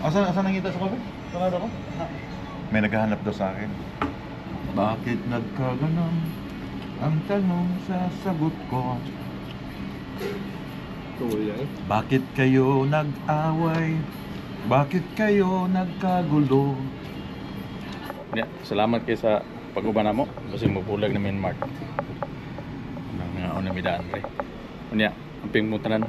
Asan nangita sa kape? Sarado ko? May naghahanap daw sa akin. Bakit nagkaganon? Ang tanong sa sagot ko. Bakit kayo nag-away? Bakit kayo nagkagulo? Yeah, salamat kayo sa pag-uban mo. Kasi magbulag na Myanmar. Nang mga unamidaan pre. Unya, ang pingmutanan.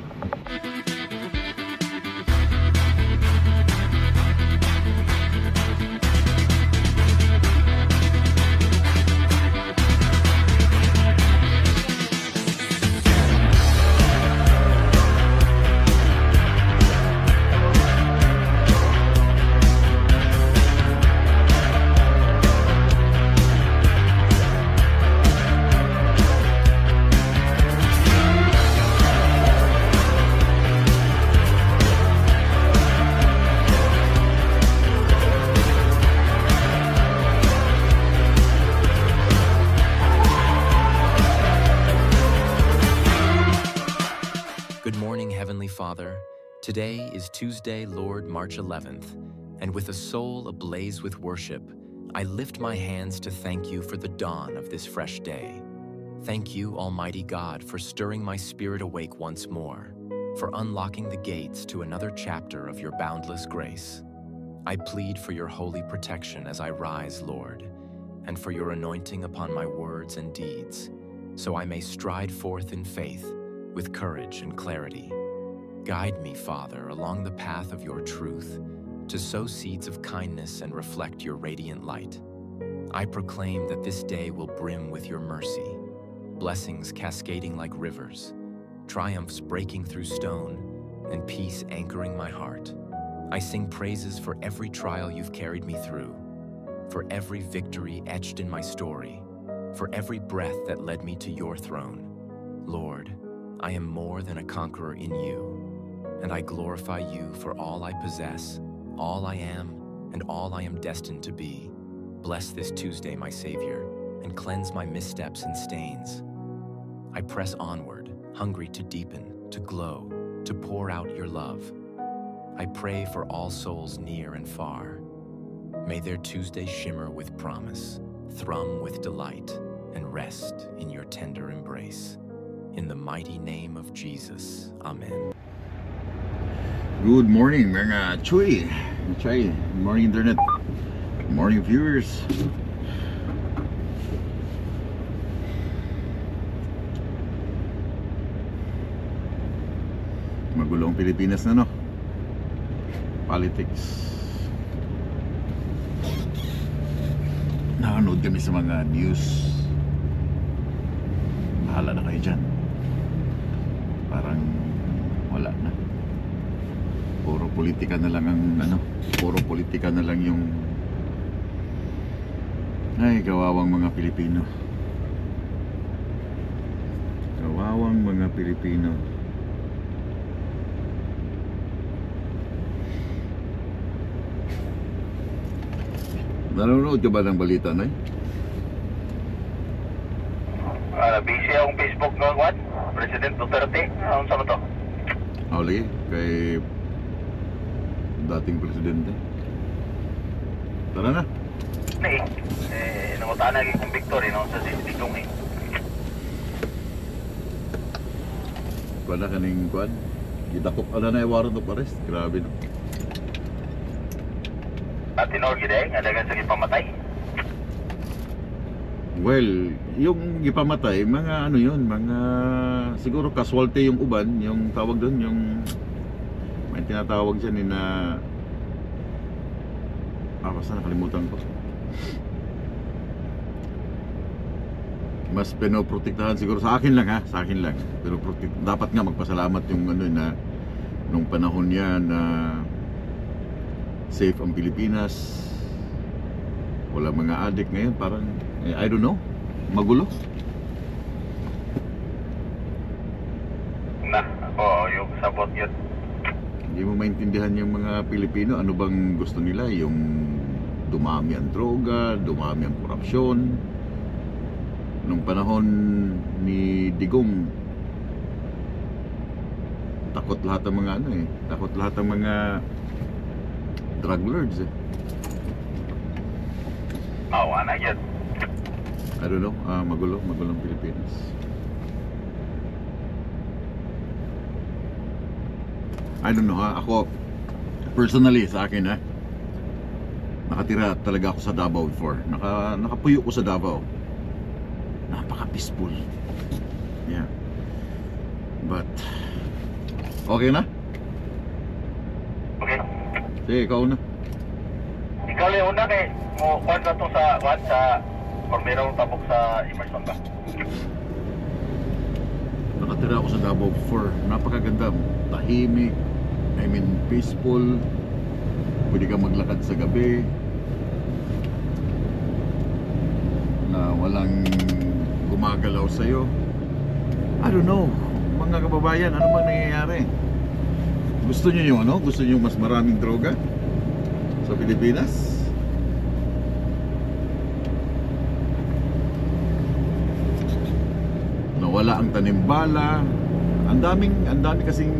Good morning, Heavenly Father. Today is Tuesday, Lord, March 11th, and with a soul ablaze with worship, I lift my hands to thank you for the dawn of this fresh day. Thank you, Almighty God, for stirring my spirit awake once more, for unlocking the gates to another chapter of your boundless grace. I plead for your holy protection as I rise, Lord, and for your anointing upon my words and deeds, so I may stride forth in faith, with courage and clarity. Guide me, Father, along the path of your truth, to sow seeds of kindness and reflect your radiant light. I proclaim that this day will brim with your mercy, blessings cascading like rivers, triumphs breaking through stone, and peace anchoring my heart. I sing praises for every trial you've carried me through, for every victory etched in my story, for every breath that led me to your throne. Lord, I am more than a conqueror in you, and I glorify you for all I possess, all I am, and all I am destined to be. Bless this Tuesday, my Savior, and cleanse my missteps and stains. I press onward, hungry to deepen, to glow, to pour out your love. I pray for all souls near and far. May their Tuesday shimmer with promise, thrum with delight, and rest in your tender embrace. In the mighty name of Jesus. Amen. Good morning mga Chuy. Good morning internet. Good morning viewers. Magulo ang Pilipinas na, no? Politics. Nakanood kami sa mga news. Bahala na kayo dyan. Parang wala na. Puro politika na lang ang puro politika na lang yung ay kawawang mga Pilipino. Kawawang mga Pilipino. Nanonood ka ba ng balita, Nay? Busy akong Facebook noon, what? President Duterte, ano sa to? Lagi kay dating presidente. Tara na. Nangutaan na kong victory, no? Sa sistikong Wala kaning kuan. Gidakop na warrant of arrest. Grabe, no? At tinorgi day, adagan sa pamatay. Well, yung ipamatay, mga yun, mga siguro casualty yung uban, yung tawag doon, yung may tinatawag dyan na basta nakalimutan ko. Mas pinoprotektahan siguro sa akin lang, sa akin lang. Pero dapat nga magpasalamat yung na nung panahon niya na safe ang Pilipinas. Wala mga adik ngayon, parang I don't know, magulo. Yung sabot yun. Hindi mo maintindihan yung mga Pilipino, ano bang gusto nila, yung dumami ang droga, dumami ang korupsyon. Nung panahon ni Digong, takot lahat ng mga takot lahat ng mga drug lords eh. Oh, ana yun. I don't know, magulong Pilipinas. I don't know ha, ako personally sa akin nakatira talaga ako sa Davao before. Nakapuyo ko sa Davao. Napaka-peaceful. Yeah. But okay na? Okay. Sige, ikaw na. Ikaw yung una kay mo kwan na to sa or mayroong tabok sa Emerson ba? Nakatira ako sa Davao before. Napakaganda. Tahimik. I mean, peaceful. Pwede ka maglakad sa gabi. Na walang gumagalaw sa'yo. I don't know. Mga kababayan, ano bang nangyayari? Gusto nyo yung ano? Gusto nyo mas maraming droga sa Pilipinas? Nawala ang tanimbala. Ang dami kasing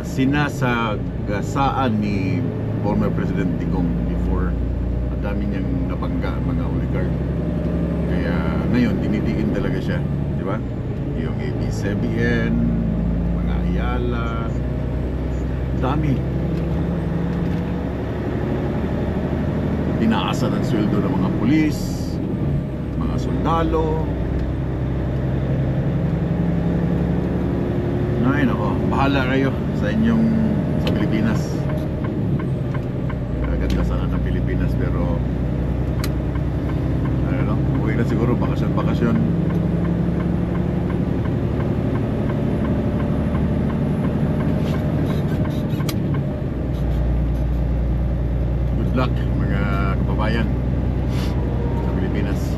sinasagasaan ni former President Digong before. Ang dami niyang nabangga mga oligarch. Kaya ngayon tinitigin talaga siya, di ba? Yung ABS-CBN, mga Ayala, dami. Tinaasan ang sweldo ng mga pulis, mga sundalo. Ay nako, bahala kayo sa inyong sa Pilipinas. Ganda sana ng Pilipinas pero ano, uwi na siguro bakasyon. Good luck mga kababayan sa Pilipinas.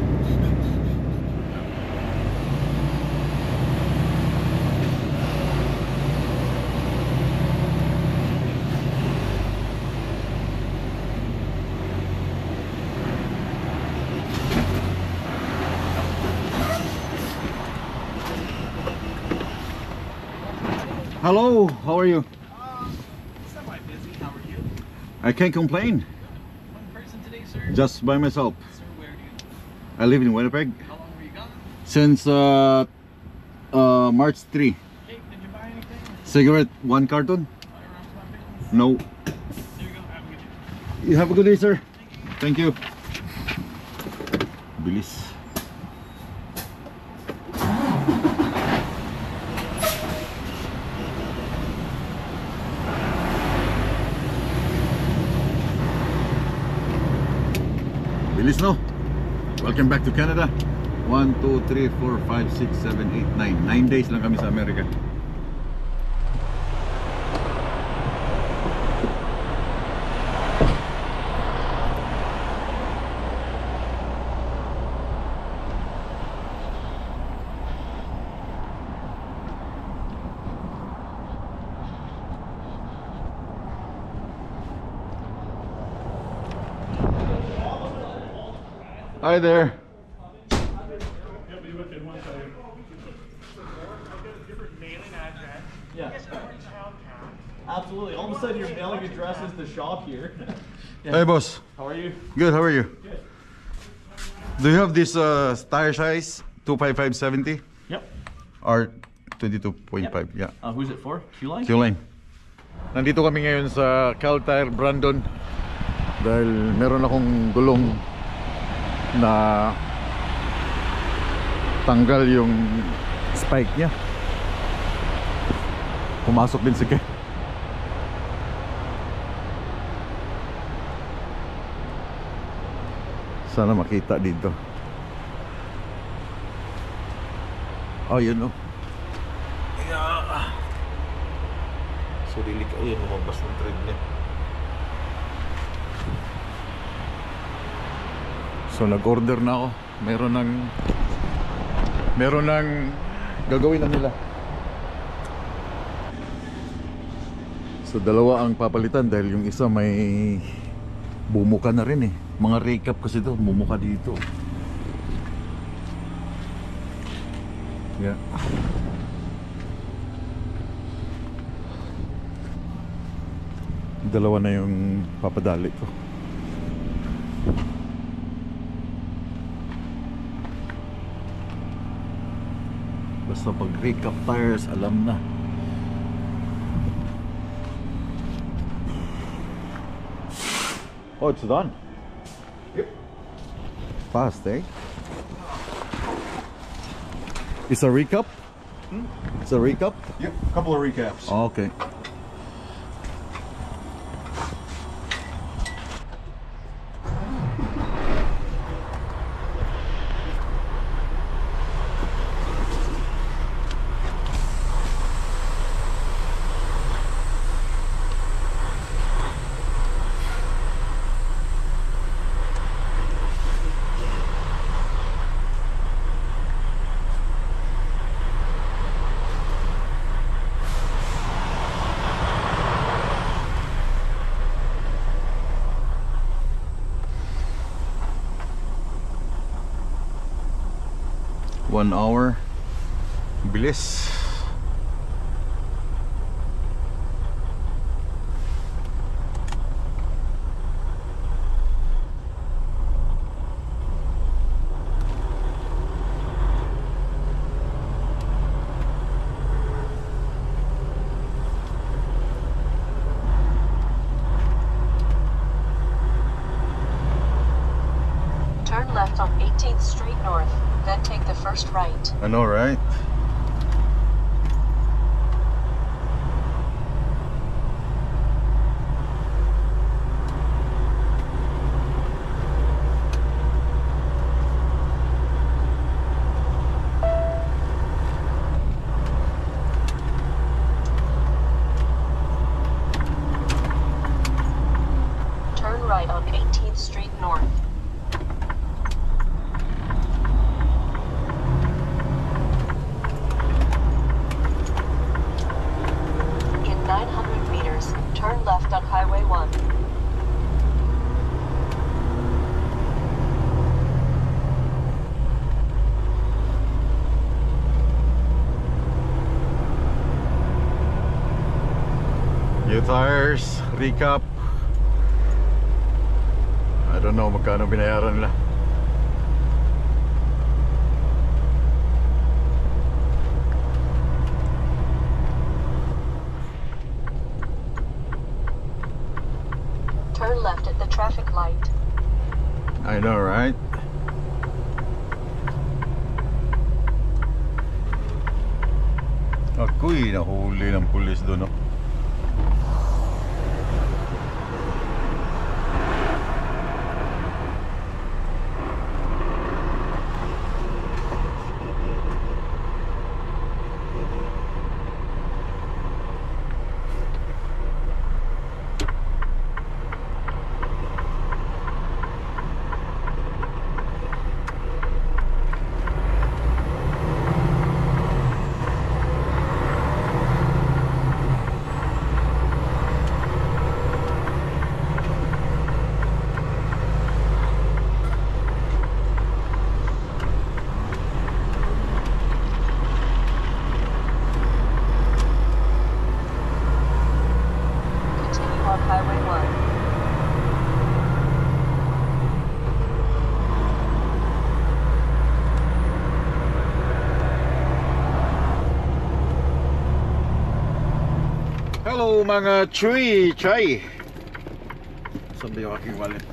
Hello, how are you? Somewhat busy. How are you? I can't complain. One person today, sir. Just by myself. Sir, where do you? I live in Winnipeg How long were you gone? since March 3. Hey, did you buy anything? Cigarette, 1 carton? Buy around spot business? No. There you go. Have a good day. You have a good day, sir. Thank you. Bilis. Bilis, no? Welcome back to Canada. 1, 2, 3, 4, 5, 6, 7, 8, 9. 9 days lang kami sa Amerika. Hi there. Yeah. Absolutely. All of a sudden, your mailing address is the shop here. Yeah. Hey, boss. How are you? Good. How are you? Good. Do you have this tire size 255/70 Yep. or 22.5? Yeah. Who's it for? Q-Line? Q-Line. Nandito kami ngayon sa Cal Tire Brandon dahil meron akong gulong na tanggal yung spike niya. Pumasok din si Ken. Sana makita dito. Oh, yun oh. So delik ayun, lumabas ng thread niya. So nag-order na ako. Meron ng gagawin na nila. So dalawa ang papalitan dahil yung isa may bumuka na rin eh. Mga recap kasi to, bumuka dito. Yeah. Dalawa na yung papadali ko. Basta pag recap tires, alam na. Oh, it's done. Yep. Fast, eh? It's a recap? It's a recap? Yep. Couple of recaps. Okay. One hour. Bilis. Turn left on 18th Street North, then take the first right. I know, right? Turn right on 18th Street North. In 900 meters, turn left on Highway 1. New tires, recap. I don't know magkano binayaran nila. Turn left at the traffic light. I know, right? Ako'y nahuli ng pulis doon, no? Continue on Highway 1. Hello mga Chuy Chay. Saan ba yung aking wallet?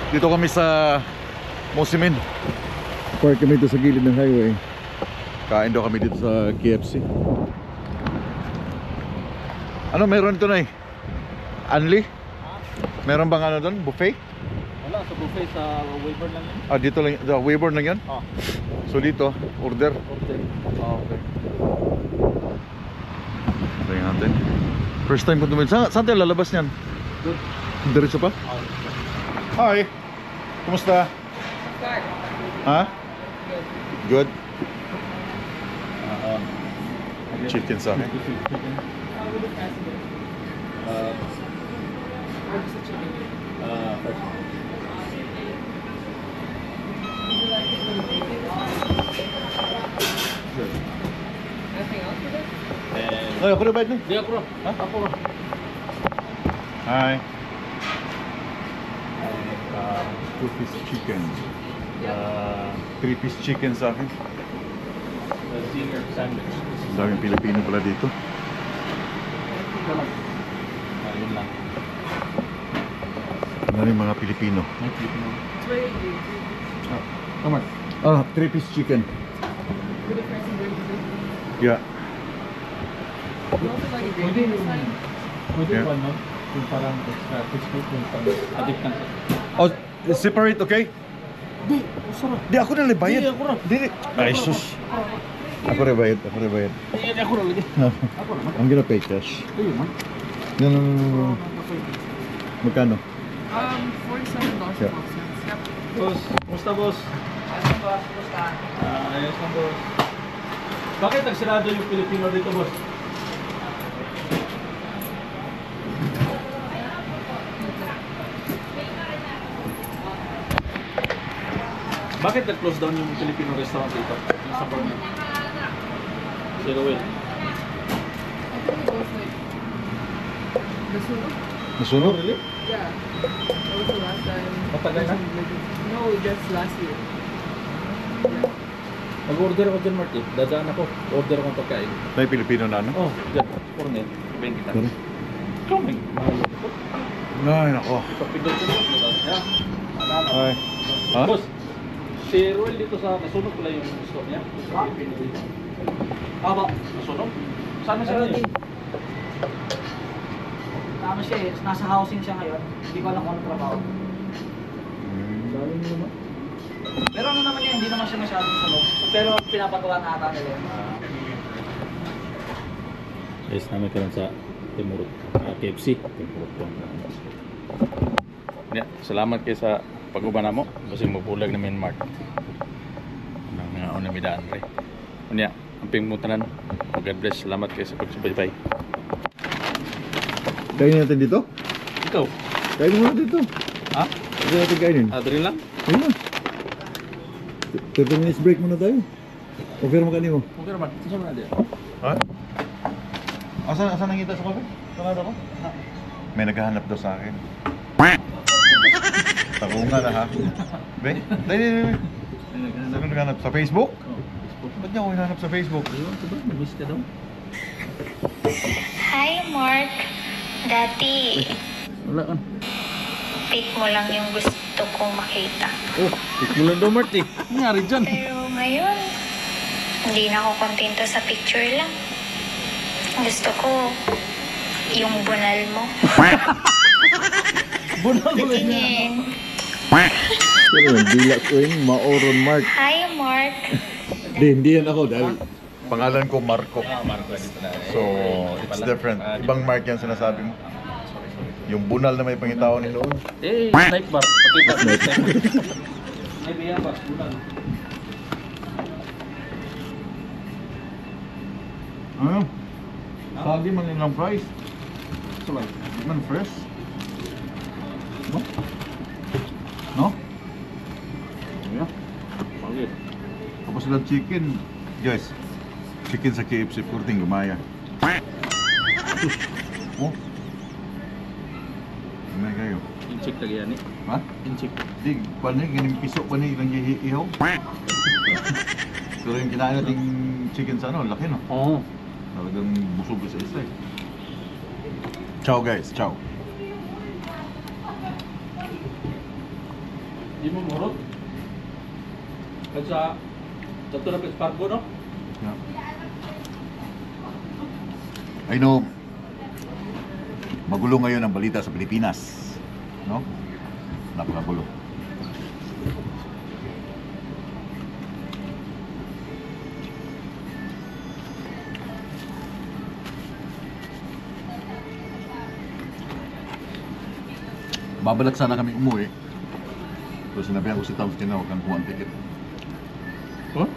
Dito kami sa Mosimin. Park kami dito sa gilid ng highway. Kain daw kami dito sa KFC. Ano meron ito na eh? Anli? Meron bang ano doon? Buffet? Wala, sa buffet sa waiver lang yun. Ah, dito lang, the waiver na yan? Ah, So dito, order. order. Ah, okay. Tingnan natin. First time ko tumingin. Saan tayo lalabas niyan? Good. Diretso pa? Hi! Kumusta? Ha? Good? Chicken sa akin. First. And Ay, ako na bayad na. di ako ro. Ha? Ako ro. Hi. Two-piece chicken. 3-piece chicken sa akin. The zinger sandwich. Ang daming Pilipino pala dito. Yun lang. Ang daming mga Pilipino. May Filipino. Come on. 3-piece chicken. Yeah. Pwede Yeah. yung ano, yung parang extra crispy, yung parang addict na. Oh, separate, okay? Di, sarap. Di ako na bayad. Di, ako na. Di. Ay, sus. Ako na bayad. Ako na bayad. Di, ako na lagi. Ako na. I'm gonna pay cash. Ayun man. No. Magkano? $47.12. Yeah. Yep. Boss, kumusta boss? Ano boss? Kumusta? Ayos lang boss. Bakit nagsarado yung Pilipino dito boss? Bakit nag-close down yung Filipino restaurant dito? Yung sa corner? Zero Will. I think it was like the sunog. Nasunog? Really? Yeah. That was the last time. Matagal na? No, just last year. Mag-order ako dyan, Marty. Dadaan ako. Order akong pagkain. Tayo Pilipino na, no? Oh, dyan. Corner. 20 kita. Sorry. Ikaw, may mahal ito. Ay, nako. Kapigod ko ito. Yeah. Ay. Ha? Boss, si Ruel dito sa nasunog pala yung store niya. Pilipino dito. Ba? Nasunog? Saan na siya ngayon? Tama siya eh, nasa housing siya ngayon. Hindi ko alam kung ano trabaho. Sabi mo naman. Pero ano naman yan, hindi naman siya masyadong sunog. So, pero pinapagawa na ata nila yun. Guys, namin ka lang sa Timurot. KFC. Timurot po. Yeah, salamat kayo sa pag-ubana mo. Kasi mabulag namin Mark. Nang nga ako namidaan rin. Kunya, ang pingmutanan. God bless. Salamat kayo sa pagsubaybay. Kainin natin dito? Ikaw? Kainin mo na dito. Ha? Hindi natin kainin. Adrin lang? Ayun na. 30 minutes break muna tayo. Okay naman kanino? Okay naman. Saan mo na dito? Ha? Asan nangita sa kape? Kanada ko? May naghahanap daw sa akin. Tagungan na ha. Be? Dahil. Saan naghahanap? Sa Facebook? Ba't niya ako hinahanap sa Facebook? Ayun, ito ba? Namiss ka daw? Hi, Mark. Dati, Wala kan. pick mo lang yung gusto kong makita. Oh, ikulan daw Marty. Nangyari dyan. Pero ngayon, hindi na ako kontento sa picture lang. Gusto ko yung bunal mo. Bunal mo lang niya. Tingin. Pero yung bilat ko yung maoron Mark. Hi, Mark. Hindi yan ako dahil pangalan ko Marco. Marco dito na. So, it's different. Ibang Mark yan sinasabi mo. Yung bunal na may pangitawan ni noon. Eh, snipe bar. Pakita. Ay, biya ba? Bunal. Ano? Sagi man ilang price. Sabay. Man fresh. No? No? Yeah. Okay. Tapos sila chicken. Guys, chicken sa KFC kurting gumaya. Oh. Ano kayo? Inchik lagi yan eh. Ha? Inchik. Di, paano yung piso pa niya ilang ihaw? Pero yung kinain nating chicken sa ano, laki no? Oo. Talagang busog sa isa eh. Ciao guys, ciao. Di mo murot. At sa ito na Pargo, no? Yeah. I know, magulo ngayon ang balita sa Pilipinas. No? Napakagulo. Babalak sana kami umuwi. So sinabihan ko si Tom Stina, huwag kang kuha ang ticket. Huh?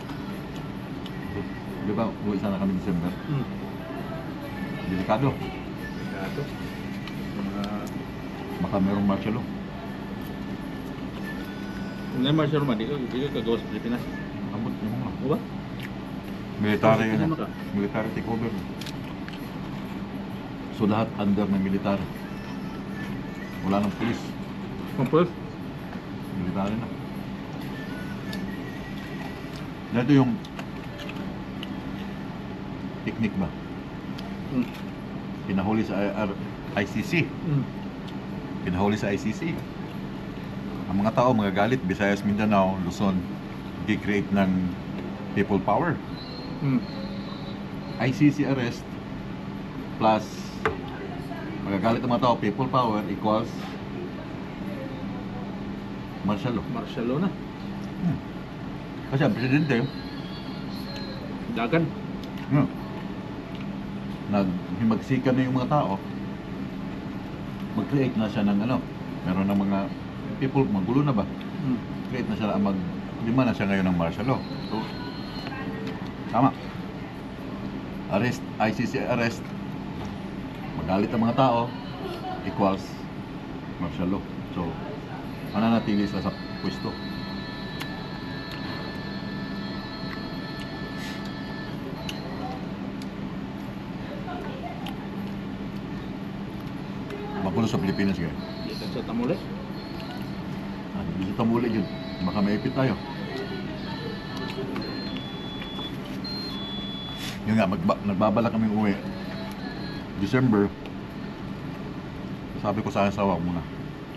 Di ba, uwi sana kami December. Delikado. Baka merong martial law. Kung may martial law, di ka kagawa sa Pilipinas. Abot yung mga. O ba? Military Ano yan. ka? Military takeover. So lahat under ng military. Wala ng police. Kompos? Military na. Ito yung technique ba? Hmm. Pinahuli sa ICC. Hmm. Pinahuli sa ICC. Ang mga tao magagalit, Visayas, Mindanao, Luzon, i-create ng people power. Hmm. ICC arrest plus magagalit ang mga tao, people power equals martial law. Martial law na. Kasi ang presidente, Dagan. naghimagsikan na yung mga tao, mag-create na siya ng ano, meron ng mga people, magulo na ba? Hmm. Create na siya, lima na siya ngayon ng martial law. So, tama. Arrest, ICC arrest, magalit ang mga tao, equals martial law. So, mananatili sila sa pwesto. Magulo sa Pilipinas kaya. Di ka sa tamuli. Bisa tamuli yun. Baka maipit tayo. Yun nga, nagbabala kami uwi. December. Sabi ko sa asawa muna,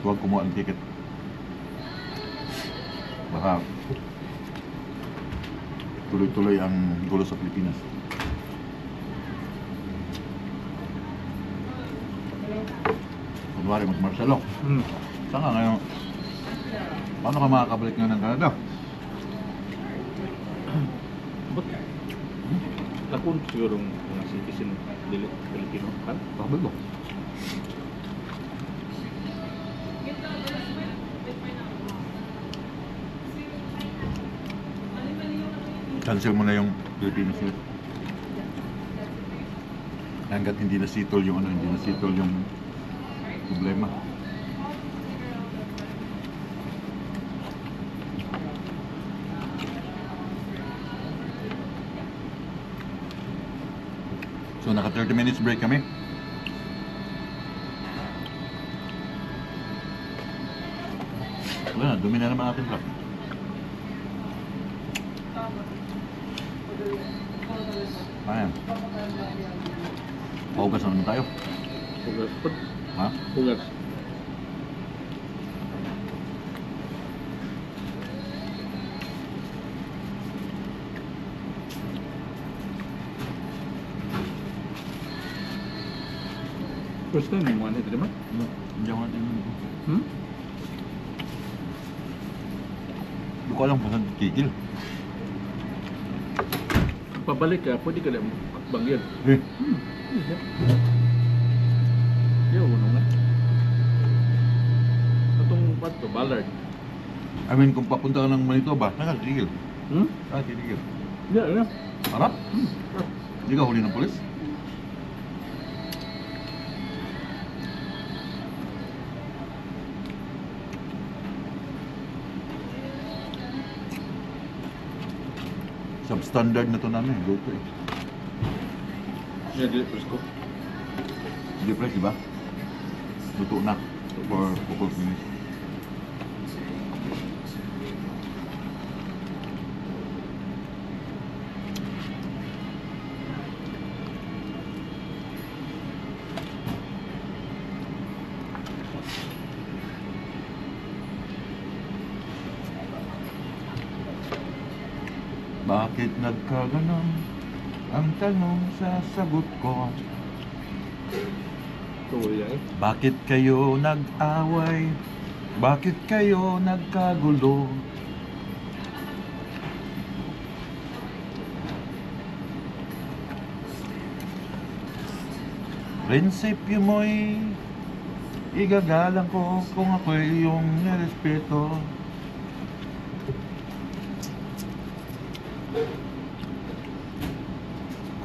huwag kumuha ng ticket. Baka tuloy-tuloy ang gulo sa Pilipinas. Kunwari mag-martial law. Saan ka ngayon? Paano ka makakabalik ngayon ng Canada? Ba't? Takon siguro mga citizen dili Pilipino kan? Bakit ba? Cancel mo na yung Pilipinas ulit. Hanggat hindi nasitol yung hindi nasitol yung problema. So naka 30 minutes break kami. Wala na, dumi na naman natin truck. Ayan. Paugas na naman tayo. Hugas po. Ha? Hugas. First time yung one ito naman? Hindi ako natin. Hmm? Hindi ko alam kung saan kikil. Pabalik ka, pwede ka lang banggyan. Eh, Yo, ano nga? Itong pato, Ballard. I mean, kung papunta ka ng Manitoba, nakakikil. Hmm? Nakakikil. Yeah, yeah. Harap? Hindi ka huli ng polis? Substandard na to namin, luto eh. Yeah, dili presko. Hindi fresh, di ba? Luto na for couple of minutes. Bakit nagkaganon? Ang tanong sa sagot ko. Tuloy eh. Bakit kayo nag-away? Bakit kayo nagkagulo? Prinsipyo mo'y igagalang ko kung ako'y iyong nirespeto.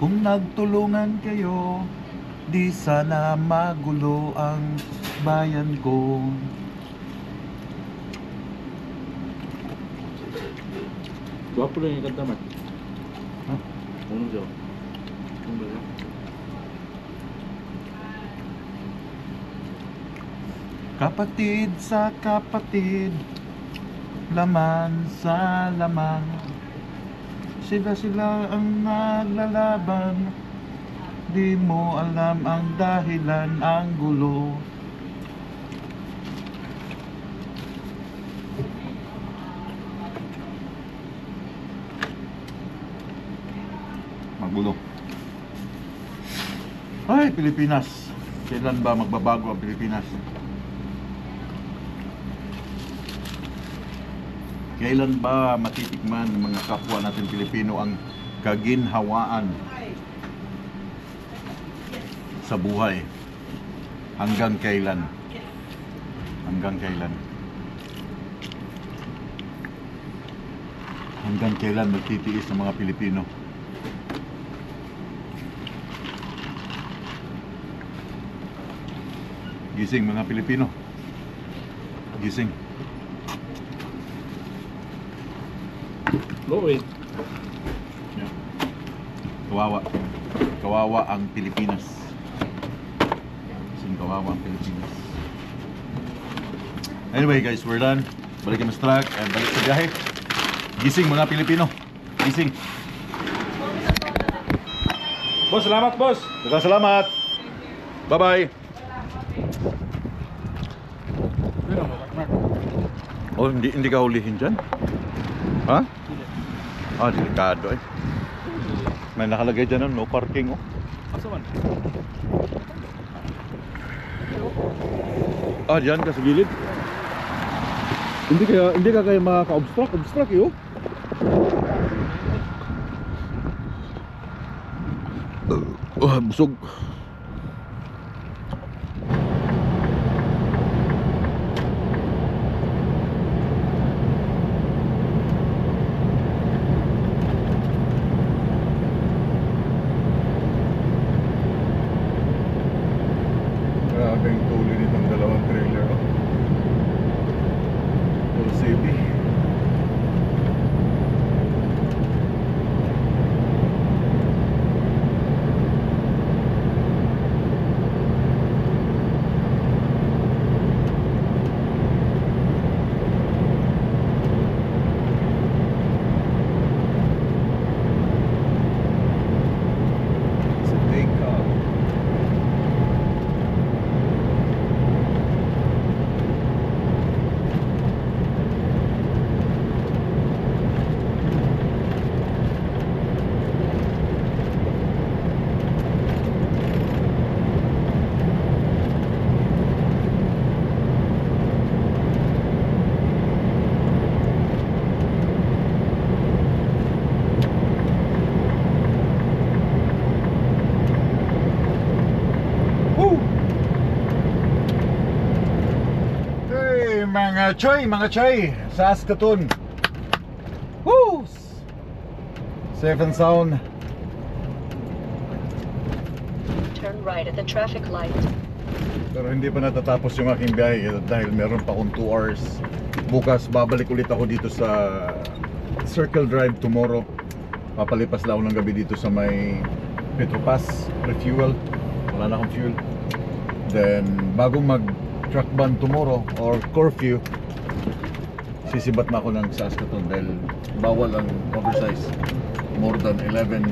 Kung nagtulungan kayo, di sana magulo ang bayan ko. Gwapo lang yung kanta, Mark. Ha? Ano siya? Ano ba yan? Kapatid sa kapatid, laman sa laman, sila ang naglalaban. Di mo alam ang dahilan, ang gulo. Magulo. Ay, Pilipinas. Kailan ba magbabago ang Pilipinas? Kailan ba matitikman ng mga kapwa natin Pilipino ang kaginhawaan sa buhay? Hanggang kailan? Hanggang kailan? Hanggang kailan magtitiis ng mga Pilipino? Gising mga Pilipino. Gising. No, wait. Yeah. Kawawa. Kawawa ang Pilipinas. Gising, kawawa ang Pilipinas. Anyway guys, we're done. Balik kami sa truck and balik sa biyahe. Gising mga Pilipino. Gising. Boss, salamat, boss. Salamat. Bye-bye. Oh, hindi ka hulihin dyan? Ha? Ah, delikado eh. May nakalagay dyan no parking oh. Asaman? Ah, dyan ka sa gilid. Hindi ka kaya makaka-obstruct eh oh. Busog. Grabe yung tuloy nitong dalawang trailer oh. Full safety. It's a takeoff. Hey, mga choy, Saskatoon. Woo! Safe and sound. Turn right at the traffic light. Pero hindi pa natatapos yung aking biyahe dahil meron pa akong 2 hours. Bukas babalik ulit ako dito sa Circle Drive tomorrow. Papalipas lang ako ng gabi dito sa may Petropass, refuel. Wala na akong fuel. Then bagong mag truck ban tomorrow or curfew, sisibat na ako ng Saskatoon dahil bawal ang oversize more than 11.7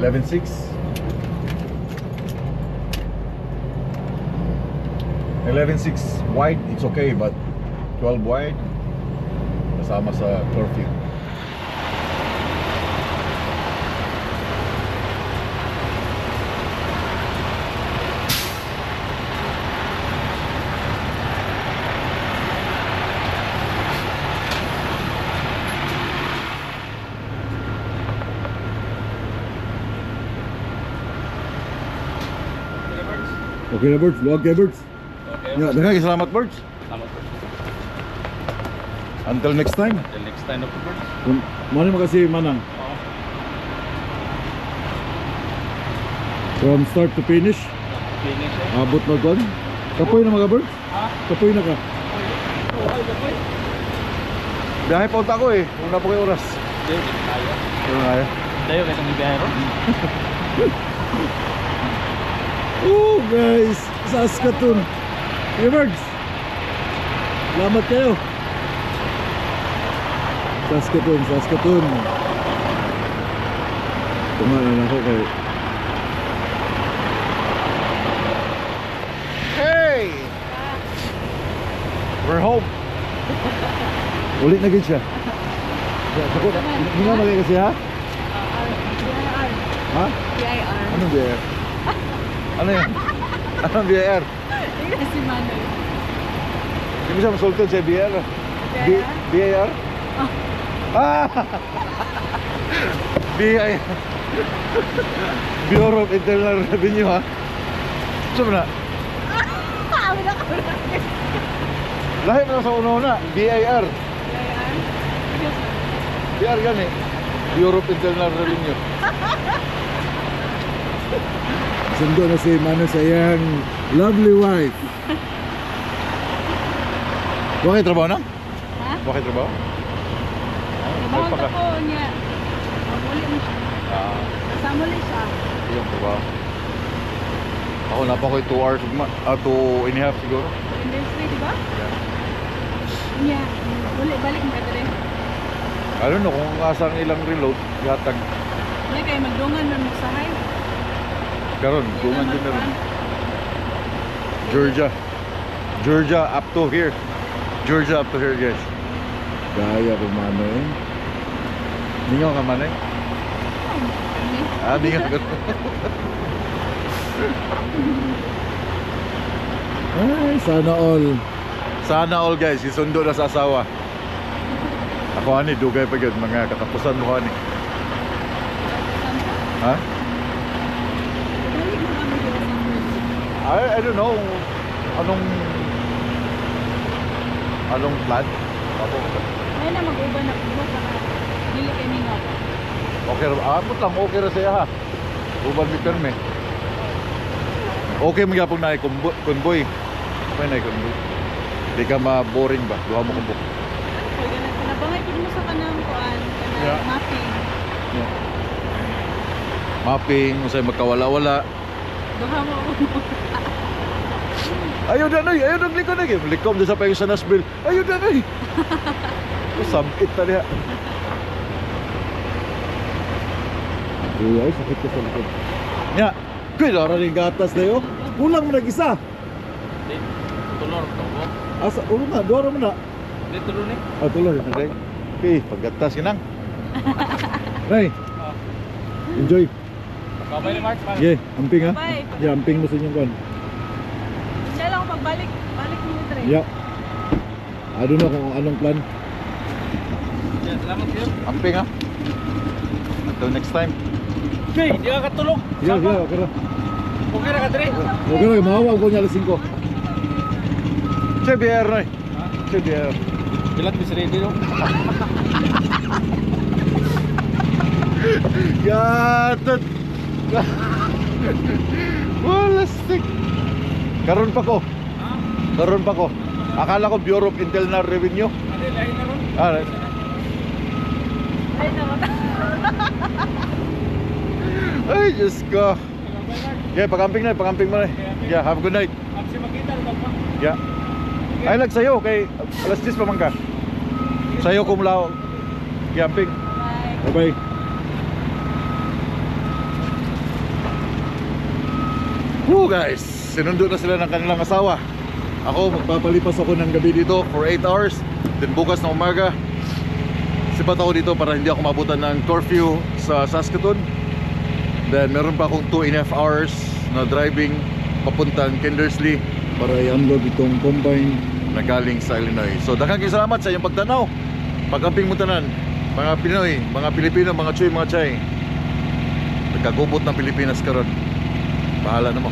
11.6 11.6 wide, it's okay, but 12 wide kasama sa curfew. Okay na birds, luwag kayo birds. Okay. Yeah, daghang salamat birds. Salamat, boss. Until next time. Until next time, of course. Mano mo kasi manang Oo. from start to finish. Finish eh. Abot na kon. Kapoy na mga birds? Ha? Kapoy na ka. Oo, ay kapoy. Biyahe pa unta ko eh. Kung na po kayo oras. Dayo, di kaya. Ano nga yun? Dayo, kasi may biyahero. Oh guys, Saskatoon. Hey birds. Salamat kayo. Saskatoon. Tumalan ako kayo. Hey! We're home. Ulit na gid siya. Hindi nga magay kasi ha? Ha? BIR. Anong BIR? Ano yun? Anong BIR? Tingnan si Manoy. Hindi mo siya masultod sa BIR. BIR? Ah! BIR. Bureau of Internal Revenue ha? Saan mo na? Lahat mo na sa una-una. BIR. BIR yan eh. Bureau of Internal Revenue. Sundo na si Mano sa iyang lovely wife. Bakit trabaho na? Ha? Bakit trabaho? Trabaho ko po niya. Muli mo siya. Samuli siya. Yung trabaho. Ako na pa ko 2 hours, 2.5 siguro. Industry, di ba? Niya. Muli, balik mo ka rin. I don't know kung asang ilang reload, yatag. Hindi kayo magdungan nun mo sa high. Karon, dungan din na rin. Georgia up to here. Georgia up to here guys. Gaya ko mano eh. Ningaw ka man eh. Ningaw ka. Ay, sana all. Sana all guys, isundo na sa asawa. Ako ani, dugay pa yun, mga katapusan mo ani. Ha? Balik mo kami dito sa first. I don't know. Anong plan? Ay na mag-uban na po para dili kay mingaw. Okay, amot lang, okay ra siya ha. Uban mi perme. Okay mga pag na convoy. Okay na convoy. Di ka ma-boring ba? Duha mo kumbok. Pag nabangay pud mo sa kanang kuan, kanang Yeah. mapping. Mapping, usay magkawala-wala. Duha mo. Ayaw na noy, ayaw nang likod na. Likom din sa payo sa Nashville. Ayaw na noy. Sabit na niya. Ay, sakit ka sa likod. Nya, kuy, lara rin gatas na yun. Kulang mo nag-isa. Hindi, tulor to ko. Asa, ulo na, dora mo na. Hindi, tulor ni. Ah, tuloy. Okay. Okay, paggatas ka nang. Nay, enjoy. Kamay ni Mark. Yeah, amping ha. Bye. Yeah, amping mo sa inyong kwan. Siya lang pagbalik, balik mo ni Tre. Yeah. I don't know kung anong plan. Yeah, salamat kayo. Amping ha. Until next time. Okay, di ka katulog. Yeah, yeah, okay ra. Okay na ka, Dre. Okay ra, mahawa ko niya alas 5. Che BR Noy. Che BR. Bilat bisa ready no. Gatot. Wala stick. Karon pa ko. Karon pa ko. Akala ko Bureau of Internal Revenue. Ate, lain na ron. Ah, Ay naman. ay, Diyos ko. Yeah, pag-amping na, pag-amping mo na. Yeah, have a good night. Kasi makita rin ba? Yeah. Ay, sayo kay alas 10 pa man ka. Sayo kung lao. Camping. Bye. Bye-bye. Woo guys, sinundo na sila ng kanilang asawa. Ako, magpapalipas ako ng gabi dito for 8 hours. Then bukas na umaga, sipat ako dito para hindi ako mabutan ng curfew sa Saskatoon. Then meron pa akong 2.5 hours na driving papuntang Kindersley para i-unload itong combine na galing sa Illinois. So daghang salamat sa iyong pagtanaw. Pag-amping mo tanan, mga Pinoy, mga Pilipino, mga Choy, mga Chay. Nagkagubot ng Pilipinas karon. Bahala na mo.